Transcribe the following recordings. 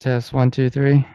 Test 1, 2, 3.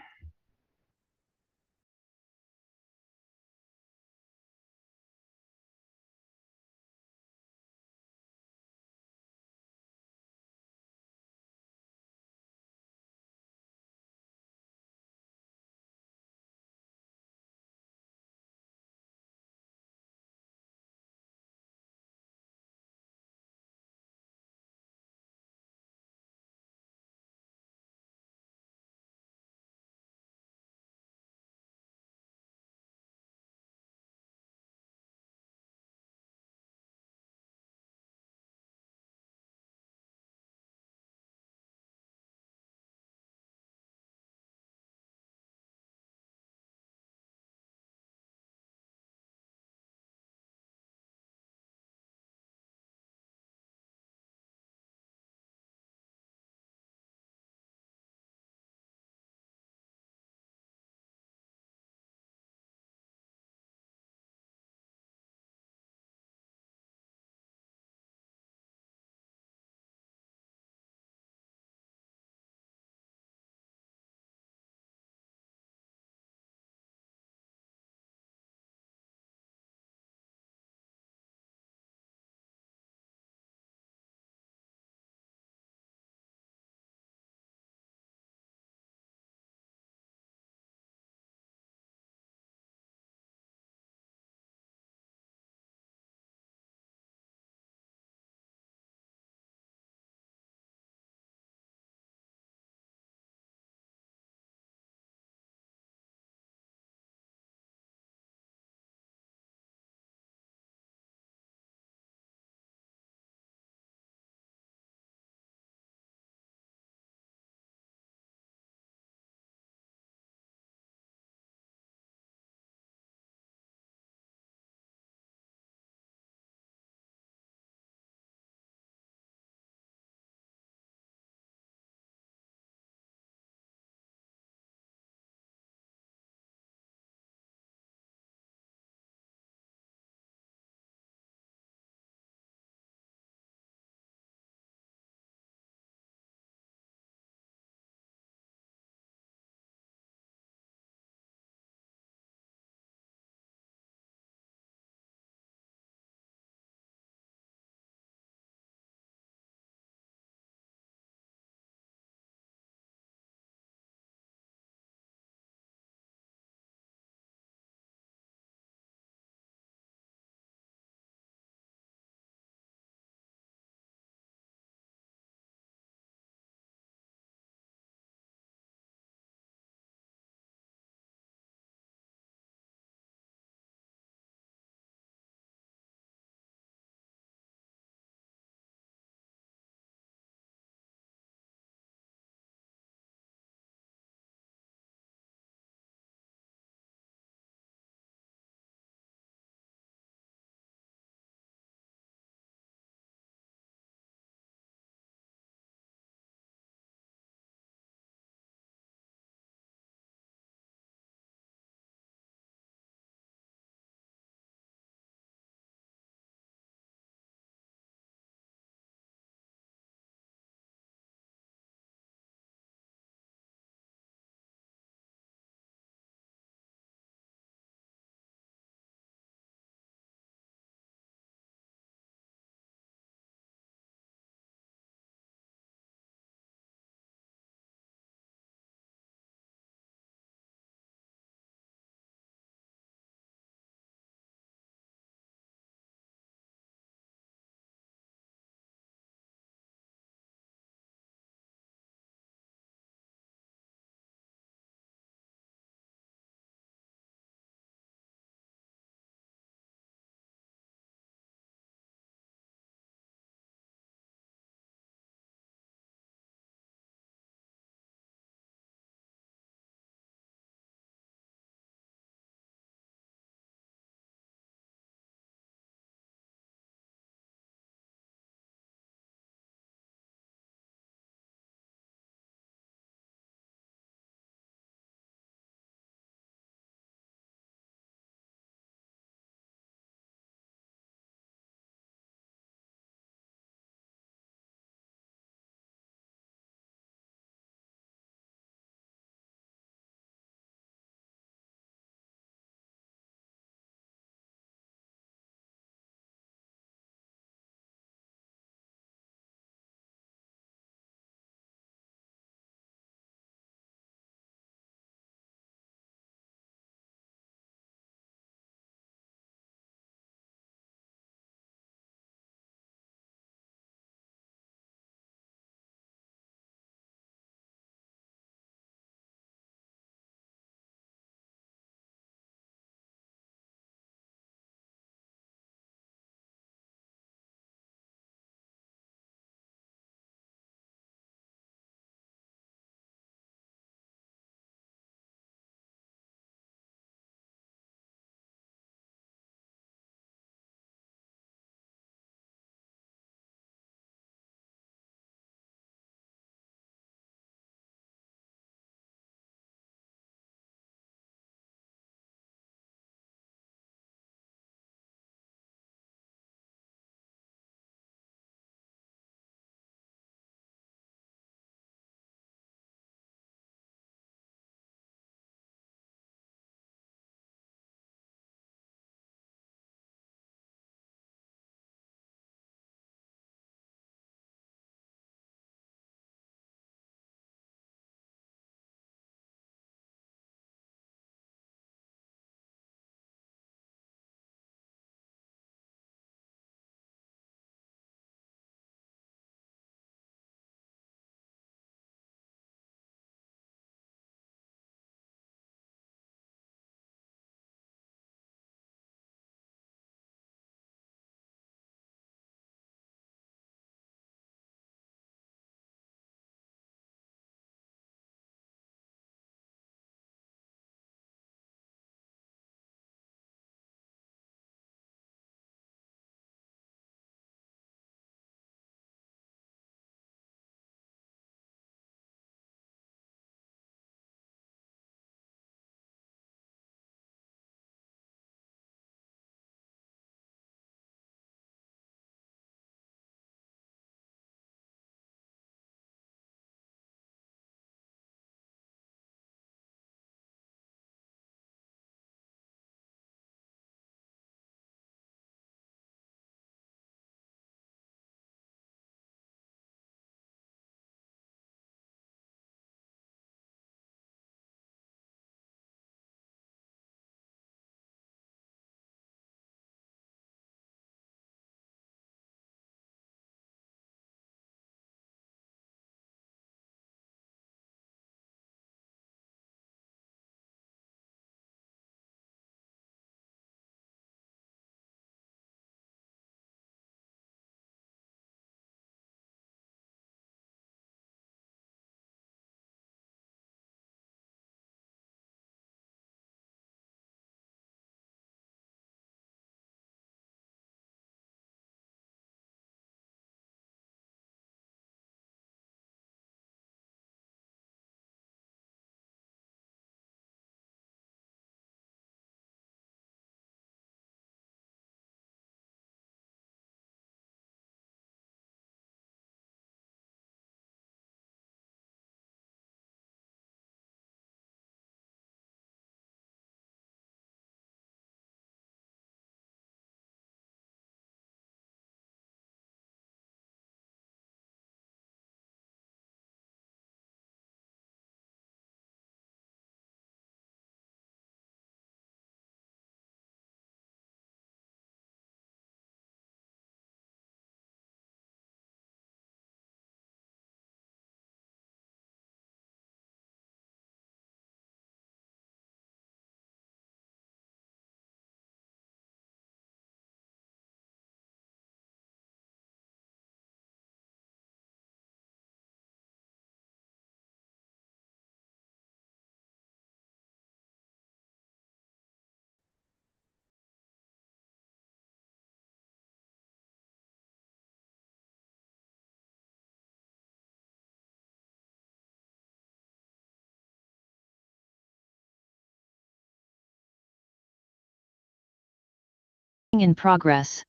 In progress.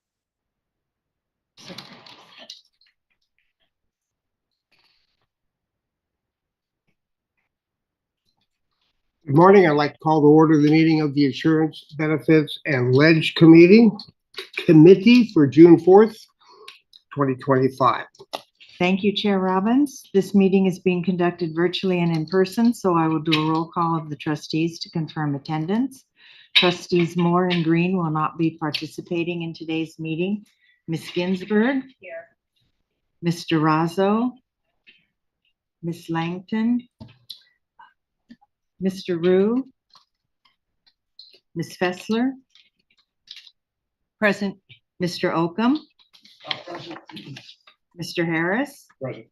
Good morning. I'd like to call to order the meeting of the Insurance Benefits and Ledge Committee for June 4th, 2025. Thank you, Chair Robbins. This meeting is being conducted virtually and in person, so I will do a roll call of the trustees to confirm attendance. Trustees Moore and Green will not be participating in today's meeting. Ms. Ginsburg? Here. Mr. Razzo? Ms. Langton? Mr. Rue? Ms. Fessler? Present. Mr. Oakham? Mr. Harris? Present.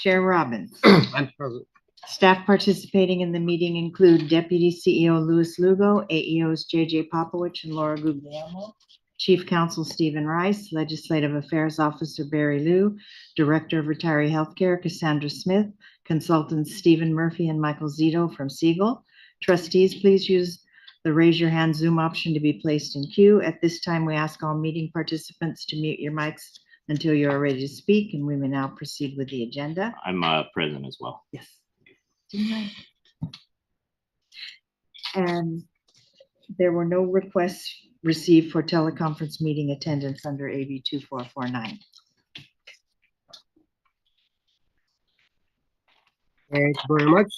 Chair Robbins? I'm present. Staff participating in the meeting include Deputy CEO Louis Lugo, AEOs JJ Popowich and Laura Guglielmo, Chief Counsel Stephen Rice, Legislative Affairs Officer Barry Liu, Director of Retiree Healthcare Cassandra Smith, Consultants Stephen Murphy and Michael Zito from Siegel. Trustees, please use the raise your hand Zoom option to be placed in queue. At this time, we ask all meeting participants to mute your mics until you are ready to speak, and we may now proceed with the agenda. I'm present as well. Yes. And there were no requests received for teleconference meeting attendance under AB 2449. Thank you very much.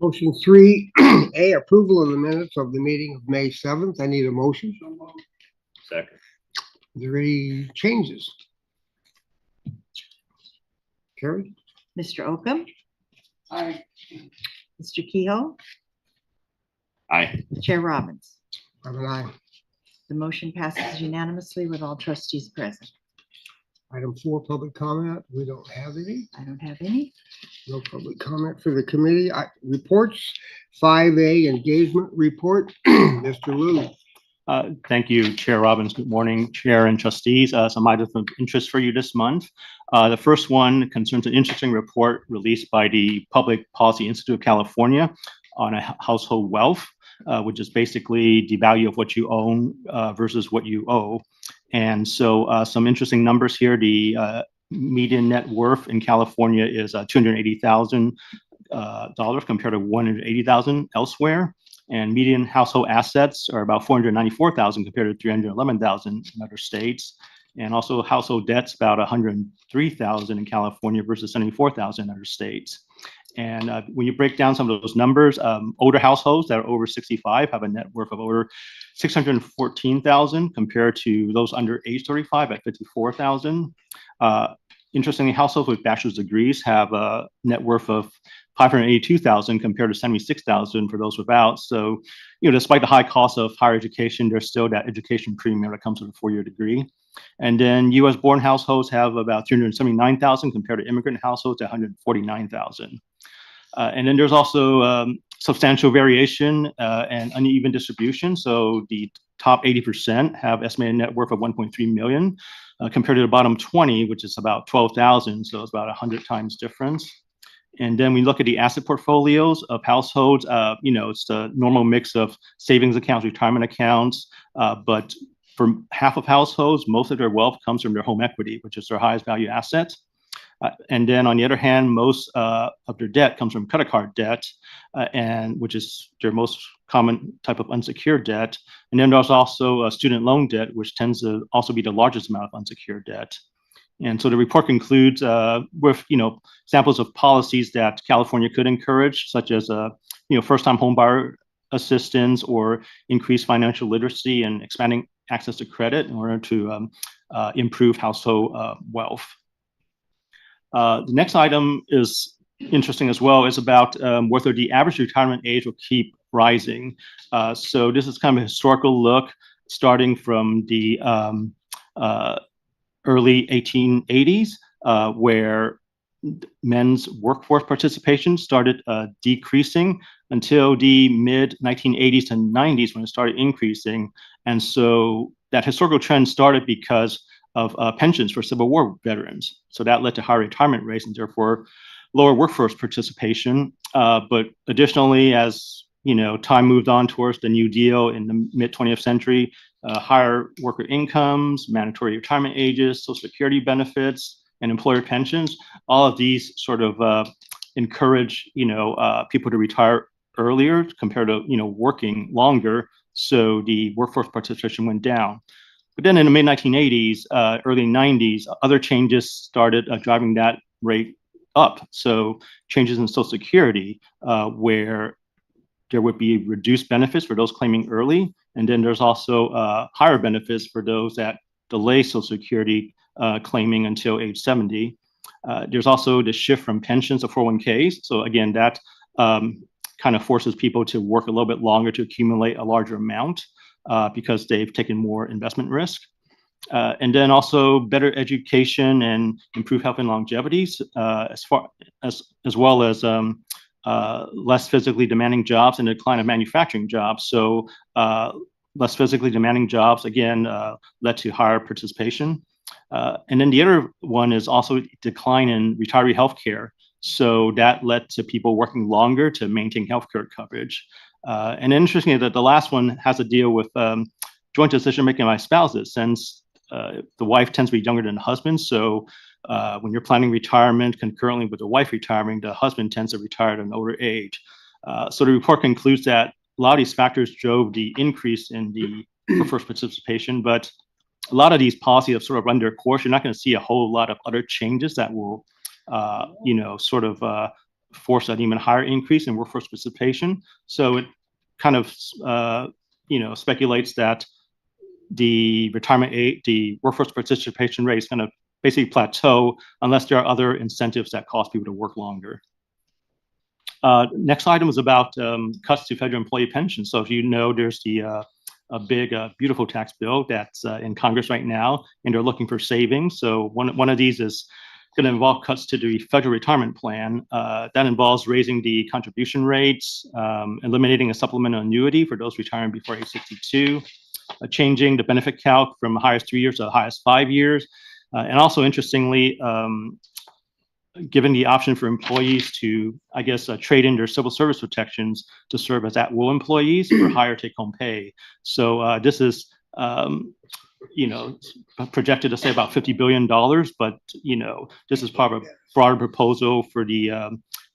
Motion 3A, approval of the minutes of the meeting of May 7th. I need a motion. Second. Is there any changes? Carrie? Mr. Oakham? Aye. Mr. Kehoe? Aye. Chair Robbins? I'm an aye. The motion passes unanimously with all trustees present. Item 4, public comment. We don't have any. I don't have any. No public comment for the committee. Reports. 5A, engagement report. Mr. Liu. Thank you, Chair Robbins. Good morning, Chair and trustees. Some items of interest for you this month. The first one concerns an interesting report released by the Public Policy Institute of California on a household wealth, which is basically the value of what you own versus what you owe. And so some interesting numbers here. The median net worth in California is $280,000 compared to $180,000 elsewhere. And median household assets are about $494,000 compared to $311,000 in other states. And also household debts about $103,000 in California versus $74,000 in other states. And when you break down some of those numbers, older households that are over 65 have a net worth of over $614,000 compared to those under age 35 at $54,000. Interestingly, households with bachelor's degrees have a net worth of $582,000 compared to $76,000 for those without. So, despite the high cost of higher education, there's still that education premium that comes with a 4-year degree. And then U.S. born households have about $379,000 compared to immigrant households at $149,000. And then there's also substantial variation and uneven distribution. So the top 80% have estimated net worth of $1.3 million compared to the bottom 20, which is about $12,000. So it's about 100 times difference. And then we look at the asset portfolios of households. It's the normal mix of savings accounts, retirement accounts. But for half of households, most of their wealth comes from their home equity, which is their highest value asset. And then on the other hand, most of their debt comes from credit card debt, and which is their most common type of unsecured debt. And then there's also student loan debt, which tends to also be the largest amount of unsecured debt. And so the report concludes with samples of policies that California could encourage, such as first-time homebuyer assistance or increased financial literacy and expanding access to credit in order to improve household wealth. The next item is interesting as well. It's about whether the average retirement age will keep rising. So this is kind of a historical look starting from the early 1880s, where men's workforce participation started decreasing until the mid 1980s and 90s when it started increasing. And so that historical trend started because of pensions for Civil War veterans. So that led to higher retirement rates and therefore lower workforce participation. But additionally, as time moved on towards the New Deal in the mid 20th century, higher worker incomes, mandatory retirement ages, Social Security benefits, and employer pensions. All of these sort of encourage, people to retire earlier compared to, working longer. So the workforce participation went down. But then in the mid 1980s, early 90s, other changes started driving that rate up. So changes in Social Security, where there would be reduced benefits for those claiming early. And then there's also higher benefits for those that delay Social Security claiming until age 70. There's also the shift from pensions to 401ks. So again, that kind of forces people to work a little bit longer to accumulate a larger amount because they've taken more investment risk. And then also better education and improved health and longevity, as well as less physically demanding jobs and the decline of manufacturing jobs. So less physically demanding jobs, again, led to higher participation. And then the other one is also decline in retiree healthcare. So that led to people working longer to maintain healthcare coverage. And interestingly, that the last one has to deal with joint decision making by spouses, since the wife tends to be younger than the husband. So when you're planning retirement concurrently with the wife retiring, the husband tends to retire at an older age. So the report concludes that a lot of these factors drove the increase in the workforce participation, but a lot of these policies have sort of run their course. You're not going to see a whole lot of other changes that will, force an even higher increase in workforce participation. So it kind of, speculates that the retirement age, the workforce participation rate is going to basically plateau unless there are other incentives that cause people to work longer. Next item is about cuts to federal employee pensions. So if you know, there's a big, beautiful tax bill that's in Congress right now, and they're looking for savings. So one of these is going to involve cuts to the federal retirement plan. That involves raising the contribution rates, eliminating a supplemental annuity for those retiring before age 62, changing the benefit calc from the highest 3 years to the highest 5 years. And also, interestingly, given the option for employees to, trade in their civil service protections to serve as at-will employees for higher take-home pay. So this is, projected to say about $50 billion, but, this is part of a broader proposal for the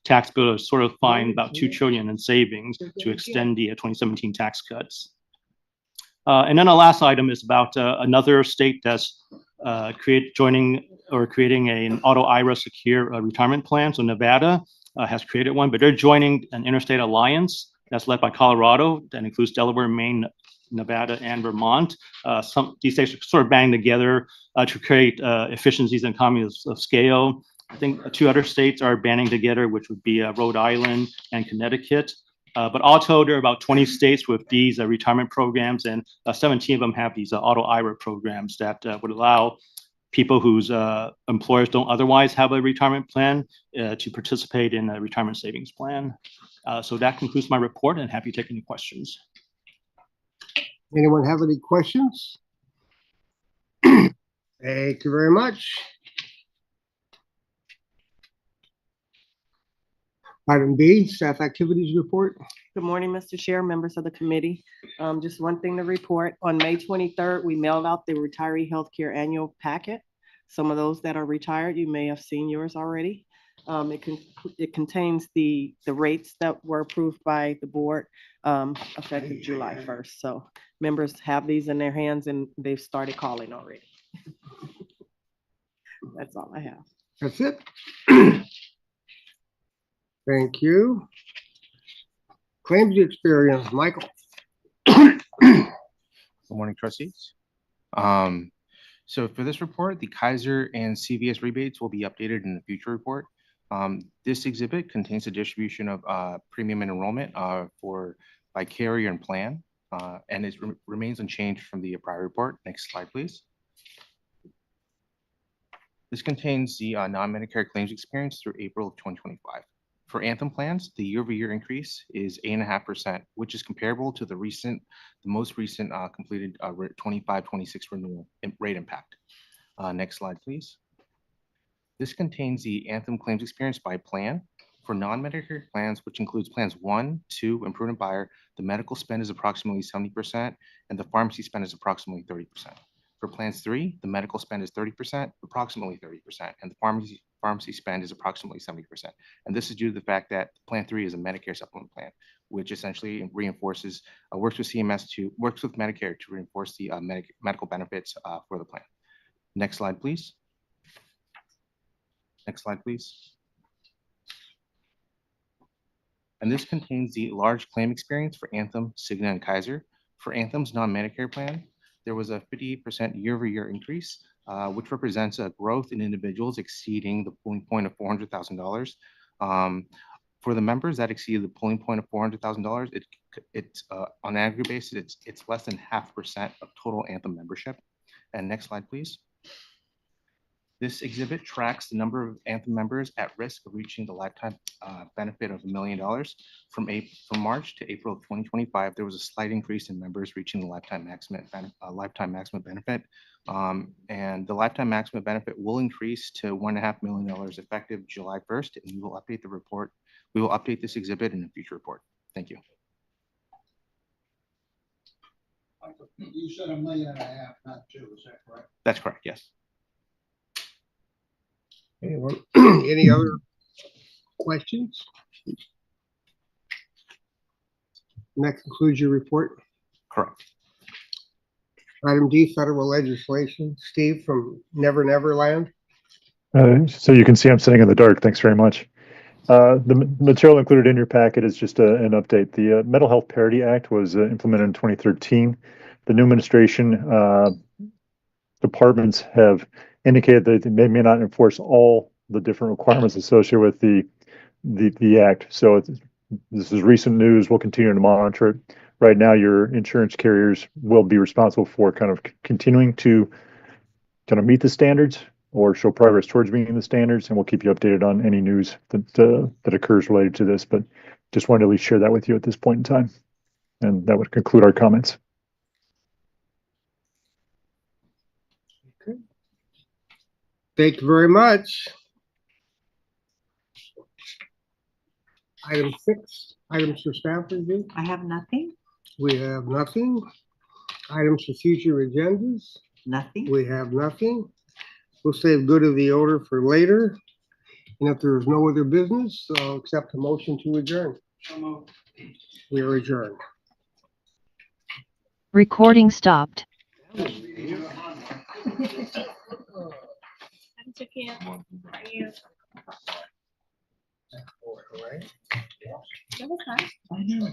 tax bill to sort of find about $2 trillion in savings to extend the 2017 tax cuts. And then the last item is about another state that's creating an auto IRA secure retirement plan. So Nevada has created one, but they're joining an interstate alliance that's led by Colorado that includes Delaware, Maine, Nevada, and Vermont. These states are sort of banding together to create efficiencies and economies of scale. I think 2 other states are banding together, which would be Rhode Island and Connecticut. But all told, there are about 20 states with these retirement programs, and 17 of them have these auto IRA programs that would allow people whose employers don't otherwise have a retirement plan to participate in a retirement savings plan. So that concludes my report, and happy to take any questions. Anyone have any questions? Thank you very much. Item B, staff activities report. Good morning, Mr. Chair, members of the committee. Just one thing to report. On May 23rd, we mailed out the retiree healthcare annual packet. Some of those that are retired, you may have seen yours already. It contains the rates that were approved by the board effective July 1st. So members have these in their hands and they've started calling already. That's all I have. That's it. Thank you. Claims experience, Michael. Good morning, trustees. So for this report, the Kaiser and CVS rebates will be updated in the future report. This exhibit contains the distribution of premium and enrollment by carrier and plan, and it remains unchanged from the prior report. Next slide, please. This contains the non-Medicare claims experience through April of 2025. For Anthem plans, the year-over-year increase is 8.5%, which is comparable to the most recent completed 25-26 renewal rate impact. Next slide, please. This contains the Anthem claims experience by plan. For non-Medicare plans, which includes plans 1, 2, and prudent buyer, the medical spend is approximately 70% and the pharmacy spend is approximately 30%. For plans 3, the medical spend is 30%, approximately 30%, and the pharmacy spend is approximately 70%. And this is due to the fact that Plan 3 is a Medicare supplement plan, which essentially reinforces, works with Medicare to reinforce the medical benefits for the plan. Next slide, please. Next slide, please. And this contains the large claim experience for Anthem, Cigna, and Kaiser. For Anthem's non-Medicare plan, there was a 58% year-over-year increase, which represents a growth in individuals exceeding the polling point of $400,000. For the members that exceeded the polling point of $400,000, it's on an aggregate basis, it's less than 0.5% of total Anthem membership. And next slide, please. This exhibit tracks the number of Anthem members at risk of reaching the lifetime benefit of $1 million. From March to April of 2025, there was a slight increase in members reaching the lifetime maximum benefit. And the lifetime maximum benefit will increase to $1.5 million effective July 1st, and we will update the report. We will update this exhibit in a future report. Thank you. You said 1.5 million, not 2, is that correct? That's correct, yes. Anyone, any other questions? And that concludes your report. Correct. Item D, federal legislation. Steve from Never Never Land. So you can see I'm sitting in the dark. Thanks very much. The material included in your packet is just an update. The Mental Health Parity Act was implemented in 2013. The new administration departments have indicated that they may not enforce all the different requirements associated with the act. So this is recent news. We'll continue to monitor it. Right now, your insurance carriers will be responsible for kind of continuing to kind of meet the standards or show progress towards meeting the standards, and we'll keep you updated on any news that occurs related to this. But just wanted to at least share that with you at this point in time, and that would conclude our comments. Okay. Thank you very much. Item 6, items for staff review. I have nothing. We have nothing. Items for future agendas. Nothing. We have nothing. We'll save good of the order for later. And if there's no other business, I'll accept a motion to adjourn. We are adjourned. Recording stopped. That's okay. Are you? All right. That was fine. I know.